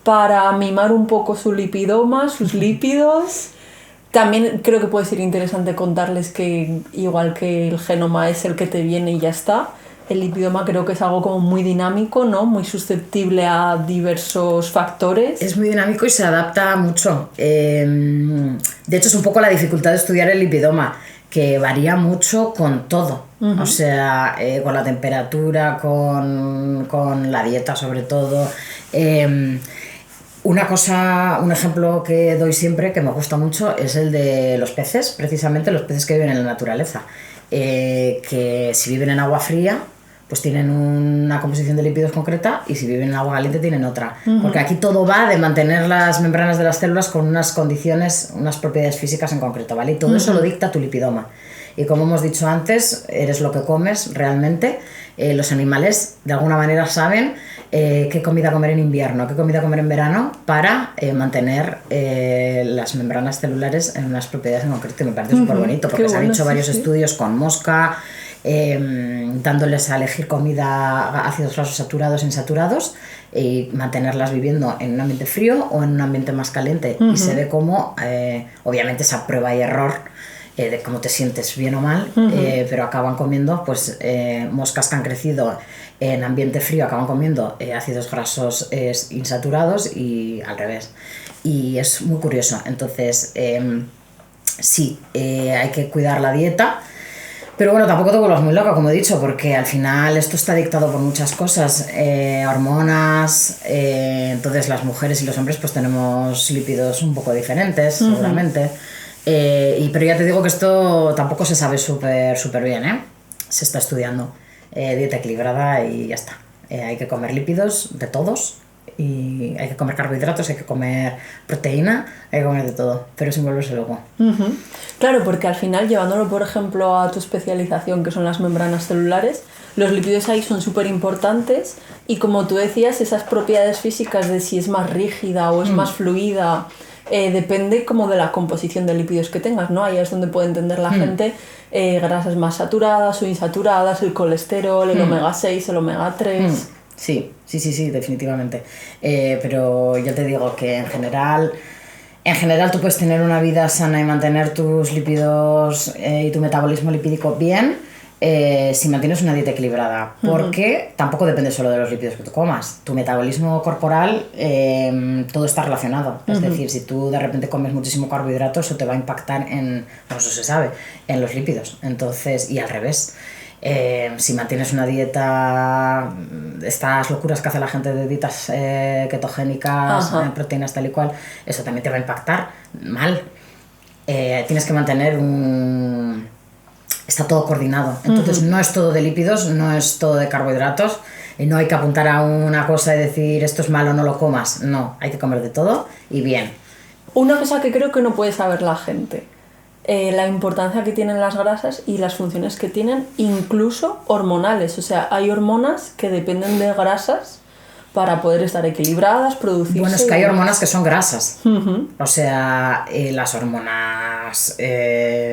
para mimar un poco su lipidoma, sus lípidos? También creo que puede ser interesante contarles que igual que el genoma es el que te viene y ya está, el lipidoma creo que es algo como muy dinámico, ¿no? Muy susceptible a diversos factores.
Es muy dinámico y se adapta mucho. De hecho, es un poco la dificultad de estudiar el lipidoma, que varía mucho con todo. Uh-huh. O sea, con la temperatura, con la dieta sobre todo. Un ejemplo que doy siempre, que me gusta mucho, es el de los peces, precisamente los peces que viven en la naturaleza. Que si viven en agua fría, pues tienen una composición de lípidos concreta, y si viven en agua caliente tienen otra. Uh-huh. Porque aquí todo va de mantener las membranas de las células con unas condiciones, unas propiedades físicas en concreto, ¿vale? Y todo eso lo dicta tu lipidoma. Y como hemos dicho antes, eres lo que comes realmente. Los animales de alguna manera saben qué comida comer en invierno, qué comida comer en verano, para mantener las membranas celulares en unas propiedades en concreto. Y me parece súper bonito, porque se han hecho varios estudios con mosca, dándoles a elegir comida, ácidos grasos saturados e insaturados, y mantenerlas viviendo en un ambiente frío o en un ambiente más caliente. Uh-huh. Y se ve cómo, obviamente, esa prueba y error de cómo te sientes bien o mal, uh-huh. Pero acaban comiendo pues moscas que han crecido en ambiente frío, acaban comiendo ácidos grasos insaturados y al revés. Y es muy curioso. Entonces, sí, hay que cuidar la dieta. Pero bueno, tampoco te vuelvas muy loca, como he dicho, porque al final esto está dictado por muchas cosas, hormonas, entonces las mujeres y los hombres pues tenemos lípidos un poco diferentes, seguramente. Pero ya te digo que esto tampoco se sabe súper bien, ¿eh? Se está estudiando. Dieta equilibrada y ya está. Hay que comer lípidos de todos, y hay que comer carbohidratos, hay que comer proteína, hay que comer de todo, pero sin volverse loco.
Claro, porque al final, llevándolo por ejemplo a tu especialización, que son las membranas celulares, los lípidos ahí son súper importantes, y como tú decías, esas propiedades físicas de si es más rígida o es más fluida, depende como de la composición de lípidos que tengas, ¿no? Ahí es donde puede entender la gente grasas más saturadas o insaturadas, el colesterol, el omega 6, el omega 3...
Sí, definitivamente. Pero yo te digo que en general tú puedes tener una vida sana y mantener tus lípidos y tu metabolismo lipídico bien si mantienes una dieta equilibrada, porque tampoco depende solo de los lípidos que tú comas. Tu metabolismo corporal, todo está relacionado. Es decir, si tú de repente comes muchísimo carbohidrato, eso te va a impactar eso se sabe, en los lípidos. Entonces, y al revés. Si mantienes una dieta, estas locuras que hace la gente de dietas ketogénicas, proteínas tal y cual, eso también te va a impactar mal. Tienes que mantener está todo coordinado. Entonces no es todo de lípidos, no es todo de carbohidratos, y no hay que apuntar a una cosa y decir esto es malo, no lo comas. No, hay que comer de todo y bien.
Una cosa que creo que no puede saber la gente: la importancia que tienen las grasas y las funciones que tienen, incluso hormonales. O sea, hay hormonas que dependen de grasas para poder estar equilibradas, producirse...
Bueno, es que hay hormonas que son grasas. O sea, las hormonas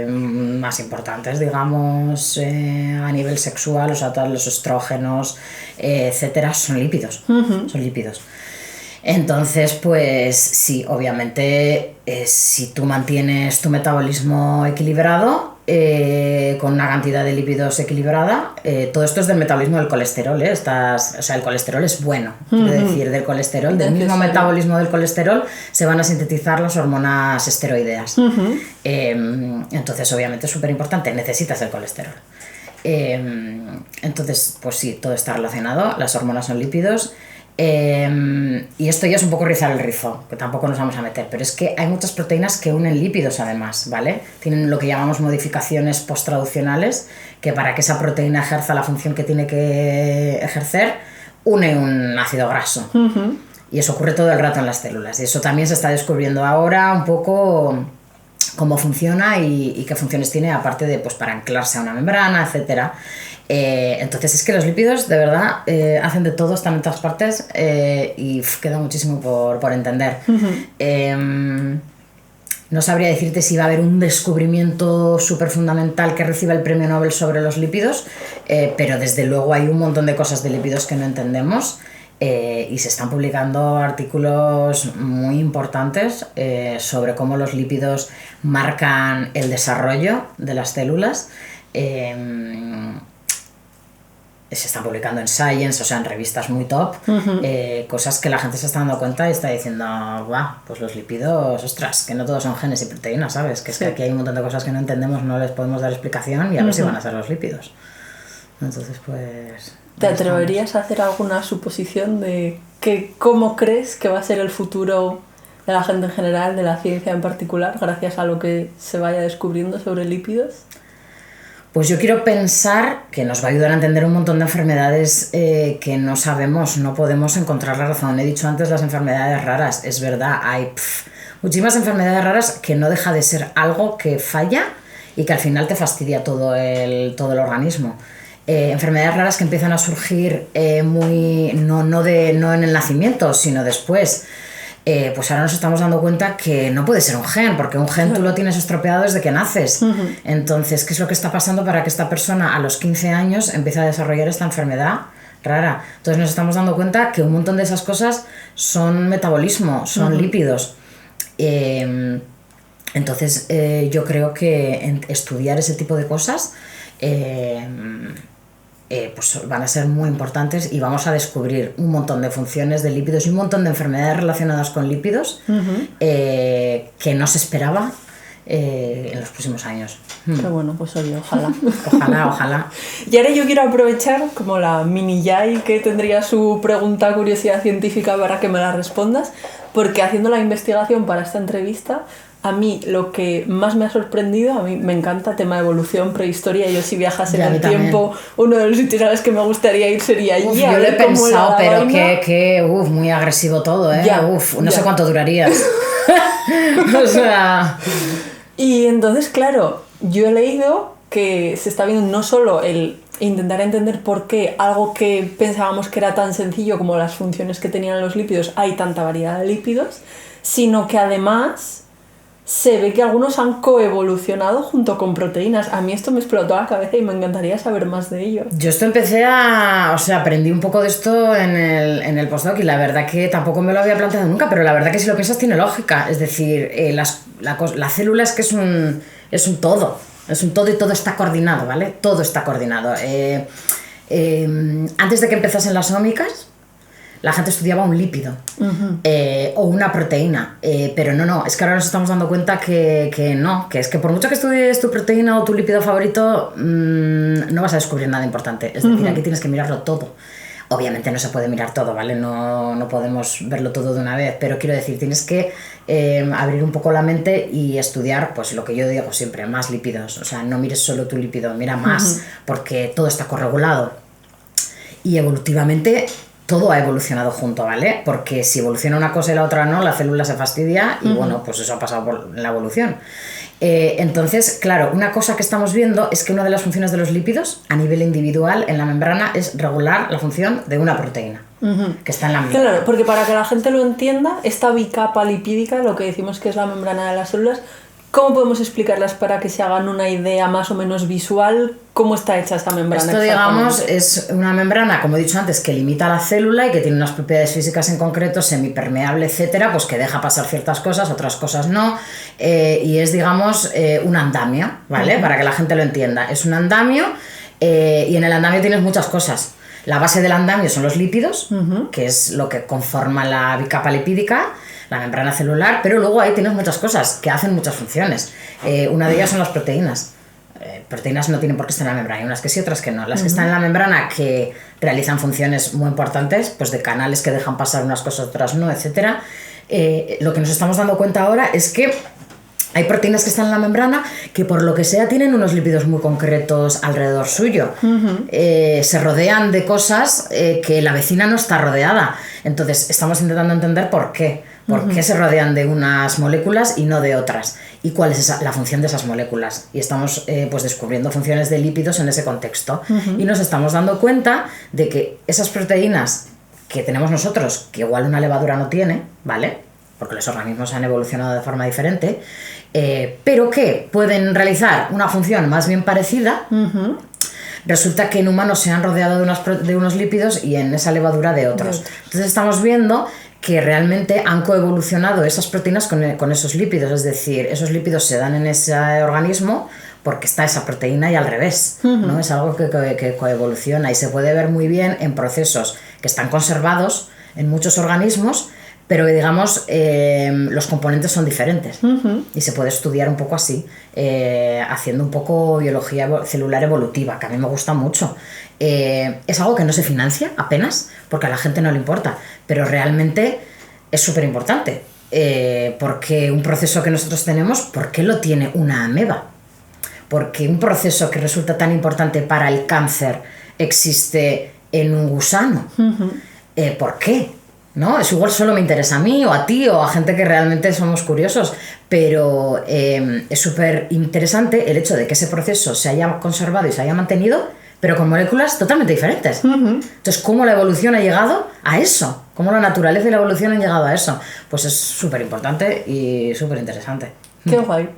más importantes, digamos, a nivel sexual, o sea, todos los estrógenos, etcétera, son lípidos. Son lípidos. Entonces, pues sí, obviamente, si tú mantienes tu metabolismo equilibrado, con una cantidad de lípidos equilibrada, todo esto es del metabolismo del colesterol, o sea, el colesterol es bueno, quiero decir, del colesterol, del mismo metabolismo del colesterol, se van a sintetizar las hormonas esteroideas. Entonces, obviamente, es súper importante, necesitas el colesterol. Entonces, pues sí, todo está relacionado, las hormonas son lípidos. Y esto ya es un poco rizar el rizo, que tampoco nos vamos a meter, pero es que hay muchas proteínas que unen lípidos además, ¿vale? Tienen lo que llamamos modificaciones posttraduccionales, que para que esa proteína ejerza la función que tiene que ejercer, une un ácido graso. Y eso ocurre todo el rato en las células, y eso también se está descubriendo ahora un poco cómo funciona y qué funciones tiene, aparte de pues para anclarse a una membrana, etcétera. Entonces es que los lípidos de verdad hacen de todo, están en todas partes, y queda muchísimo por entender. No sabría decirte si va a haber un descubrimiento súper fundamental que reciba el premio Nobel sobre los lípidos, pero desde luego hay un montón de cosas de lípidos que no entendemos. Y se están publicando artículos muy importantes sobre cómo los lípidos marcan el desarrollo de las células. Se están publicando en Science, o sea, en revistas muy top, cosas que la gente se está dando cuenta y está diciendo, pues los lípidos, ostras, que no todos son genes y proteínas, ¿sabes? Que es que aquí hay un montón de cosas que no entendemos, no les podemos dar explicación y a ver si van a ser los lípidos. Entonces, pues...
¿Te atreverías a hacer alguna suposición de cómo crees que va a ser el futuro de la gente en general, de la ciencia en particular, gracias a lo que se vaya descubriendo sobre lípidos?
Pues yo quiero pensar que nos va a ayudar a entender un montón de enfermedades que no sabemos, no podemos encontrar la razón. He dicho antes las enfermedades raras, es verdad, hay muchísimas enfermedades raras que no deja de ser algo que falla y que al final te fastidia todo el organismo. Enfermedades raras que empiezan a surgir no en el nacimiento, sino después. Pues ahora nos estamos dando cuenta que no puede ser un gen, porque un gen tú lo tienes estropeado desde que naces. Entonces, ¿qué es lo que está pasando para que esta persona a los 15 años empiece a desarrollar esta enfermedad rara? Entonces nos estamos dando cuenta que un montón de esas cosas son metabolismo, son lípidos. Entonces yo creo que estudiar ese tipo de cosas pues van a ser muy importantes y vamos a descubrir un montón de funciones de lípidos y un montón de enfermedades relacionadas con lípidos que no se esperaba en los próximos años.
Qué bueno, pues oye, ojalá.
Ojalá.
Y ahora yo quiero aprovechar como la mini Yai que tendría su pregunta curiosidad científica para que me la respondas, porque haciendo la investigación para esta entrevista a mí lo que más me ha sorprendido, a mí me encanta el tema de evolución, prehistoria. Yo si viajas en el tiempo, uno de los sitios a los que me gustaría ir sería allí.
Yo lo he pensado, pero que muy agresivo todo, ¿eh? No sé cuánto durarías. O sea...
Y entonces, claro, yo he leído que se está viendo no solo el intentar entender por qué algo que pensábamos que era tan sencillo como las funciones que tenían los lípidos, hay tanta variedad de lípidos, sino que además se ve que algunos han coevolucionado junto con proteínas. A mí esto me explotó la cabeza y me encantaría saber más de ello.
Yo aprendí un poco de esto en el postdoc y la verdad que tampoco me lo había planteado nunca, pero la verdad que si lo piensas tiene lógica. Es decir, la célula es que es un todo. Es un todo y todo está coordinado, ¿vale? Todo está coordinado. Antes de que empezasen las ómicas, la gente estudiaba un lípido o una proteína, pero no, es que ahora nos estamos dando cuenta que es que por mucho que estudies tu proteína o tu lípido favorito, no vas a descubrir nada importante. Es decir, aquí tienes que mirarlo todo. Obviamente no se puede mirar todo, ¿vale? No podemos verlo todo de una vez, pero quiero decir, tienes que abrir un poco la mente y estudiar, pues lo que yo digo siempre, más lípidos. O sea, no mires solo tu lípido, mira más, porque todo está corregulado. Y evolutivamente todo ha evolucionado junto, ¿vale? Porque si evoluciona una cosa y la otra no, la célula se fastidia y bueno, pues eso ha pasado por la evolución. Entonces, claro, una cosa que estamos viendo es que una de las funciones de los lípidos a nivel individual en la membrana es regular la función de una proteína que está en la membrana.
Claro, porque para que la gente lo entienda, esta bicapa lipídica, lo que decimos que es la membrana de las células, ¿cómo podemos explicarlas para que se hagan una idea más o menos visual? ¿Cómo está hecha esta membrana?
Esto, digamos, es una membrana, como he dicho antes, que limita la célula y que tiene unas propiedades físicas en concreto, semipermeable, etcétera, pues que deja pasar ciertas cosas, otras cosas no, y es, digamos, un andamio, ¿vale? Para que la gente lo entienda. Es un andamio y en el andamio tienes muchas cosas. La base del andamio son los lípidos, que es lo que conforma la bicapa lipídica, la membrana celular, pero luego ahí tienes muchas cosas que hacen muchas funciones. Una de ellas son las proteínas. Proteínas no tienen por qué estar en la membrana, hay unas que sí, otras que no. Las que están en la membrana que realizan funciones muy importantes, pues de canales que dejan pasar unas cosas, otras no, etc. Lo que nos estamos dando cuenta ahora es que hay proteínas que están en la membrana que por lo que sea tienen unos lípidos muy concretos alrededor suyo. Se rodean de cosas que la vecina no está rodeada. Entonces estamos intentando entender por qué. ¿Por qué se rodean de unas moléculas y no de otras? ¿Y cuál es la función de esas moléculas? Y estamos pues descubriendo funciones de lípidos en ese contexto. Y nos estamos dando cuenta de que esas proteínas que tenemos nosotros, que igual una levadura no tiene, ¿vale? Porque los organismos han evolucionado de forma diferente, pero que pueden realizar una función más bien parecida. Resulta que en humanos se han rodeado de unos lípidos y en esa levadura de otros. Entonces estamos viendo que realmente han coevolucionado esas proteínas con esos lípidos, es decir, esos lípidos se dan en ese organismo porque está esa proteína y al revés, ¿no? Es algo que coevoluciona y se puede ver muy bien en procesos que están conservados en muchos organismos, pero digamos los componentes son diferentes y se puede estudiar un poco así, haciendo un poco biología celular evolutiva, que a mí me gusta mucho. Es algo que no se financia apenas, porque a la gente no le importa, pero realmente es súper importante, porque un proceso que nosotros tenemos, ¿por qué lo tiene una ameba? Porque un proceso que resulta tan importante para el cáncer existe en un gusano. ¿Por qué? ¿No? Eso igual solo me interesa a mí o a ti o a gente que realmente somos curiosos, pero es súper interesante el hecho de que ese proceso se haya conservado y se haya mantenido, pero con moléculas totalmente diferentes. Entonces, ¿cómo la evolución ha llegado a eso? ¿Cómo la naturaleza y la evolución han llegado a eso? Pues es súper importante y súper interesante.
¡Qué guay!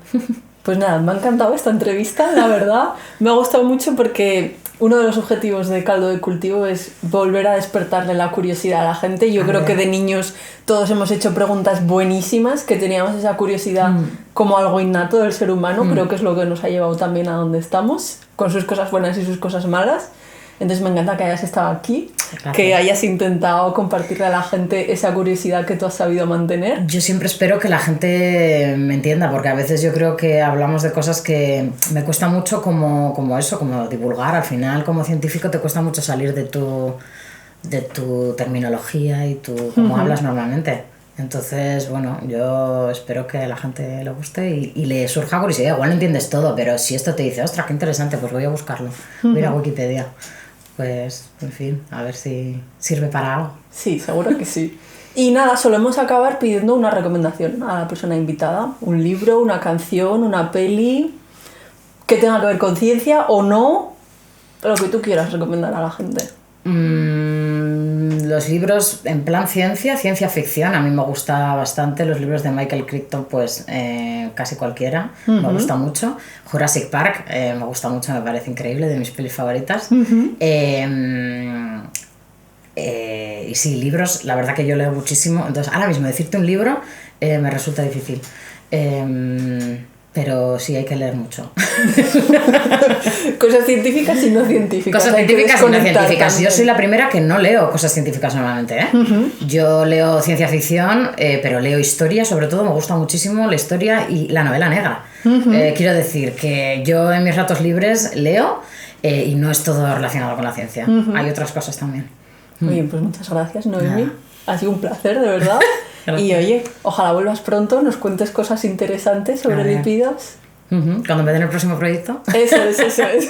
Pues nada, me ha encantado esta entrevista, la verdad. Me ha gustado mucho porque uno de los objetivos de Caldo de Cultivo es volver a despertarle la curiosidad a la gente. Yo creo que de niños todos hemos hecho preguntas buenísimas, que teníamos esa curiosidad como algo innato del ser humano. Creo que es lo que nos ha llevado también a donde estamos, con sus cosas buenas y sus cosas malas. Entonces me encanta que hayas estado aquí, que hayas intentado compartirle a la gente esa curiosidad que tú has sabido mantener.
Yo siempre espero que la gente me entienda, porque a veces yo creo que hablamos de cosas que me cuesta mucho como eso, como divulgar. Al final, como científico, te cuesta mucho salir de tu terminología y cómo hablas normalmente. Entonces, bueno, yo espero que a la gente le guste y le surja curiosidad. Igual no entiendes todo, pero si esto te dice, ostras, qué interesante, pues voy a buscarlo. Voy a ir a Wikipedia. Pues, en fin, a ver si sirve para algo.
Sí, seguro que sí. Y nada, solemos acabar pidiendo una recomendación a la persona invitada. Un libro, una canción, una peli que tenga que ver con ciencia o no, lo que tú quieras recomendar a la gente.
Los libros en plan ciencia ficción, a mí me gusta bastante. Los libros de Michael Crichton, pues casi cualquiera, me gusta mucho. Jurassic Park, me gusta mucho, me parece increíble, de mis pelis favoritas. Y sí, libros, la verdad que yo leo muchísimo. Entonces, ahora mismo decirte un libro me resulta difícil. Pero sí, hay que leer mucho.
Cosas científicas y no científicas.
Cosas científicas y no científicas. También. Yo soy la primera que no leo cosas científicas normalmente, ¿eh? Yo leo ciencia ficción, pero leo historia, sobre todo me gusta muchísimo la historia y la novela negra. Quiero decir que yo en mis ratos libres leo y no es todo relacionado con la ciencia. Hay otras cosas también.
Muy bien, pues muchas gracias, Noemi. Ha sido un placer, de verdad. Y oye, ojalá vuelvas pronto, nos cuentes cosas interesantes sobre lípidos.
Cuando me den el próximo proyecto.
Eso es.